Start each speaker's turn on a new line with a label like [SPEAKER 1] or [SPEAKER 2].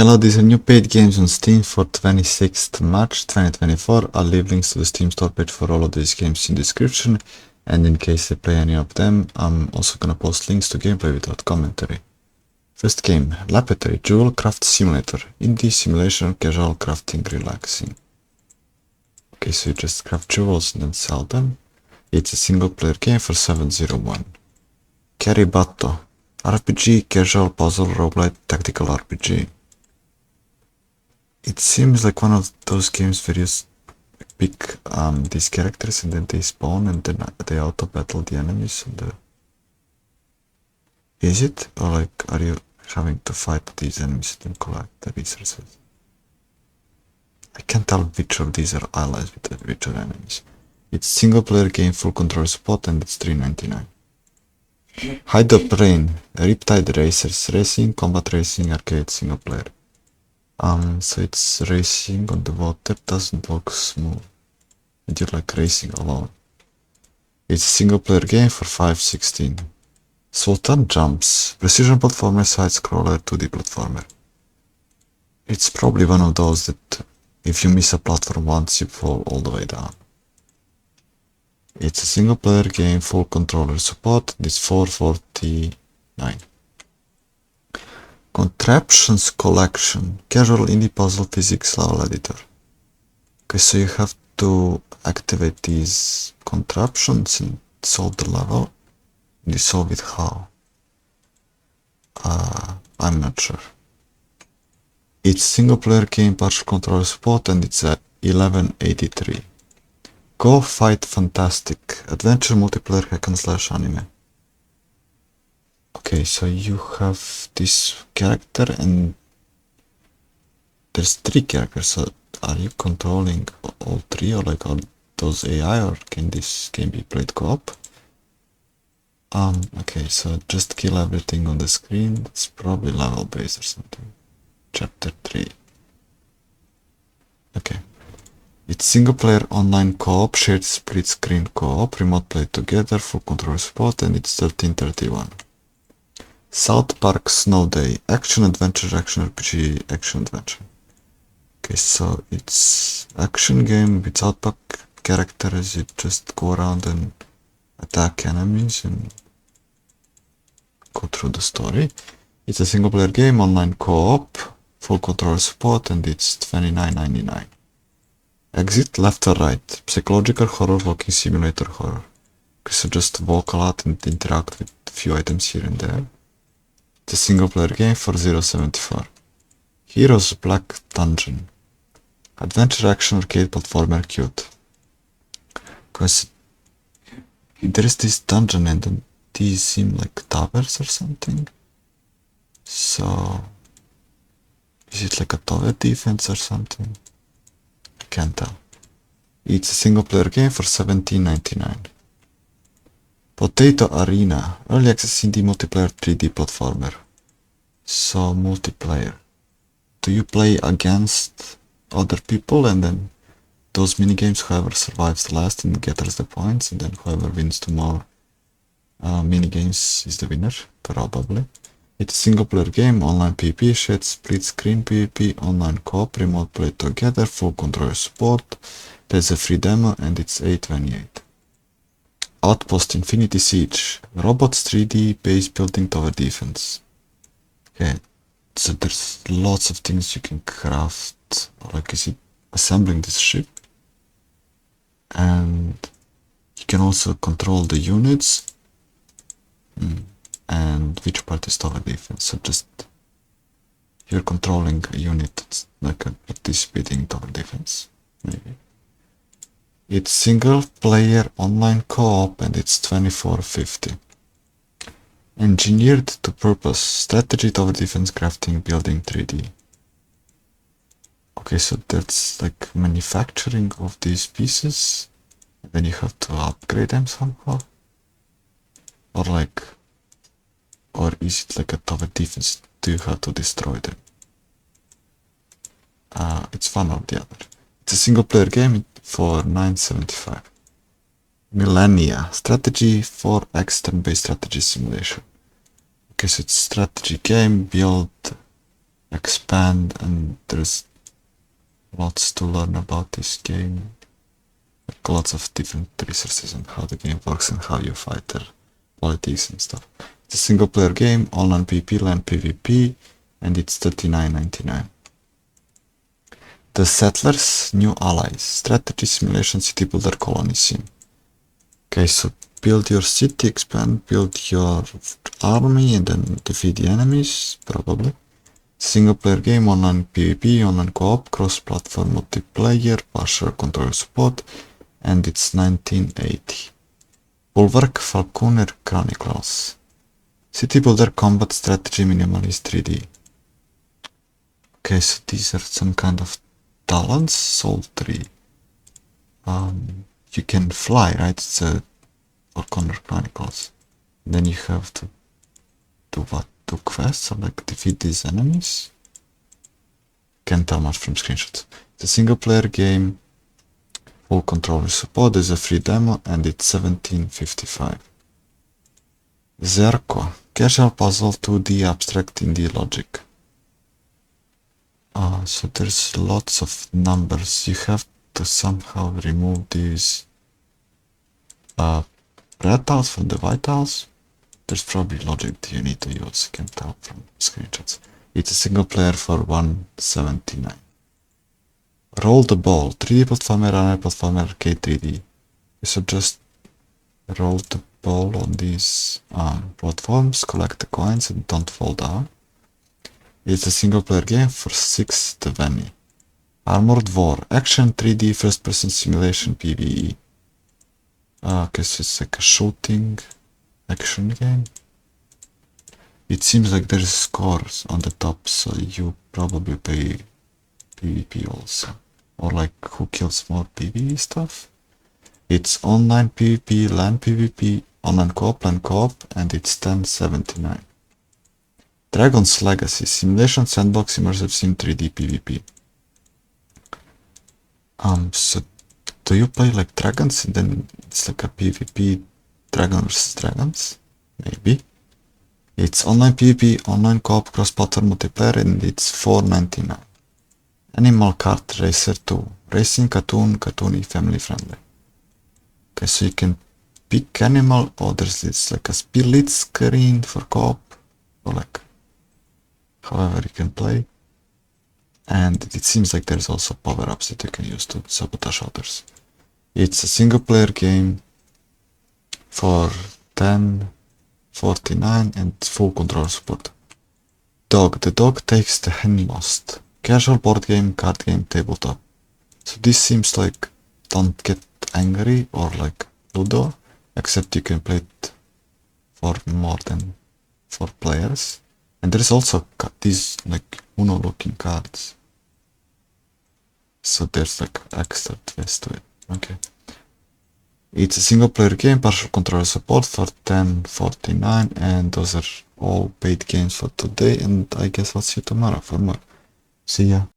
[SPEAKER 1] Hello, these are new paid games on Steam for 26th March 2024. I'll leave links to the Steam store page for all of these games in the description, and in case I play any of them, I'm also gonna post links to gameplay without commentary. First game, LAPIDARY Jewel Craft Simulator. Indie simulation, casual crafting, relaxing. Okay, so you just craft jewels and then sell them. It's a single player game for 701. KERIBATO. RPG, casual, puzzle, roguelite, tactical RPG. It seems like one of those games where you pick these characters and then they spawn and then they auto battle the enemies. Is it? Or like, are you having to fight these enemies and collect the resources? I can't tell which of these are allies with which are enemies. It's single player game, full control support, and it's $3.99. Hydroplane, Riptide Racers, racing, combat racing, arcade, single player. So it's racing on the water, doesn't look smooth. And you're like racing alone. It's a single player game for $5.16. Sultan Jumps, precision platformer, side scroller, 2D platformer. It's probably one of those that if you miss a platform once, you fall all the way down. It's a single player game, full controller support, it's $4.49. Contraptions Collection, casual indie puzzle physics level editor. Okay, so you have to activate these contraptions and solve the level. You solve it how? I'm not sure. It's single player game, partial controller support, and it's at $11.83. Go Fight Fantastic, adventure multiplayer hack and slash anime. Okay, so you have this character and there's 3 characters, so are you controlling all 3 or like all those AI, or can this game be played co-op? Okay, so just kill everything on the screen. It's probably level based or something. Chapter 3. Okay. It's single player online co-op, shared split screen co-op, remote play together, full control support, and it's $13.31. South Park Snow Day, action adventure, action RPG, action adventure. Okay, so it's action game with South Park characters. You just go around and attack enemies and go through the story. It's a single player game, online co-op, full controller support, and it's $29.99. Exit left or right, psychological horror, walking simulator horror. Okay, so just walk a lot and interact with a few items here and there. It's a single player game for $0.74. Heroes Black Dungeon, adventure action arcade platformer, cute. Because there is this dungeon and then these seem like towers or something. So is it like a tower defense or something? I can't tell. It's a single player game for $17.99. Potato Arena, early access indie multiplayer 3D platformer. So multiplayer. Do you play against other people and then those minigames, whoever survives the last and gathers the points, and then whoever wins the more minigames is the winner, probably. It's a single player game, online PvP, shared split screen PvP, online co-op, remote play together, full controller support. There's a free demo and it's $8.28. Outpost Infinity Siege, robots 3D base building tower defense. Okay, so there's lots of things you can craft. Like, is it assembling this ship? And you can also control the units. And which part is tower defense? So just you're controlling a unit that's like a participating tower defense, maybe. It's single player online co-op and it's $24.50. Engineered to purpose, strategy, tower defense, crafting, building 3D. Okay, so that's like manufacturing of these pieces, and then you have to upgrade them somehow. Or like, or is it like a tower defense? Do you have to destroy them? It's one or the other. It's a single player game for $9.75. Millennia, strategy for turn-based strategy simulation. Okay, so it's strategy game, build, expand. expand, and there's lots to learn about this game. Like lots of different resources on how the game works and how you fight their politics and stuff. It's a single player game, online PvP, LAN PvP, and it's $39.99. The Settlers, New Allies, Strategy Simulation City Builder Colony Sim. Okay, so build your city, expand, build your army, and then defeat the enemies, probably. Single player game, online PvP, online co-op, cross-platform multiplayer, partial controller support, and it's 1980. Bulwark, Falconeer, Chronicles. City builder, combat, strategy, minimalist, 3D. Okay, so these are some kind of talents, soul 3. You can fly, right? It's a Falconeer Chronicles. Then you have to do what? Do quests or like defeat these enemies? Can't tell much from screenshots. It's a single player game, full controller support. There's a free demo and it's $17.55. Zerko, casual puzzle 2D abstract indie logic. So there's lots of numbers. You have to somehow remove these red tiles from the white tiles. There's probably logic that you need to use, you can tell from screenshots. It's a single player for $179. Roll the ball, 3D platformer, runner platformer, arcade 3D. So just roll the ball on these platforms, collect the coins and don't fall down. It's a single player game for $6.20. Armored War, action 3D first person simulation PvE. Okay, so it's like a shooting action game. It seems like there's scores on the top, so you probably pay PvP also. Or like who kills more PvE stuff. It's online PvP, LAN PvP, online co-op, LAN co-op, and it's $10.79. Dragon's Legacy, simulation sandbox immersive sim 3D PvP. So do you play like dragons and then it's like a PvP dragon versus dragons? Maybe. It's online PvP, online co-op, cross-platform multiplayer, and it's $4.99. Animal Kart Racer 2. Racing, cartoony, family friendly. Okay, so you can pick animal, or there's this like a split screen for co-op, or like however you can play. And it seems like there's also power-ups that you can use to sabotage others. It's a single player game for $10.49 and full controller support. Dog. The dog takes the hindmost. Casual board game, card game, tabletop. So this seems like don't get angry or like Ludo, except you can play it for more than 4 players. And there's also these like Uno looking cards. So there's like extra twist to it. Okay. It's a single player game, partial controller support for $10.49, and those are all paid games for today, and I guess I'll see you tomorrow for more. See ya.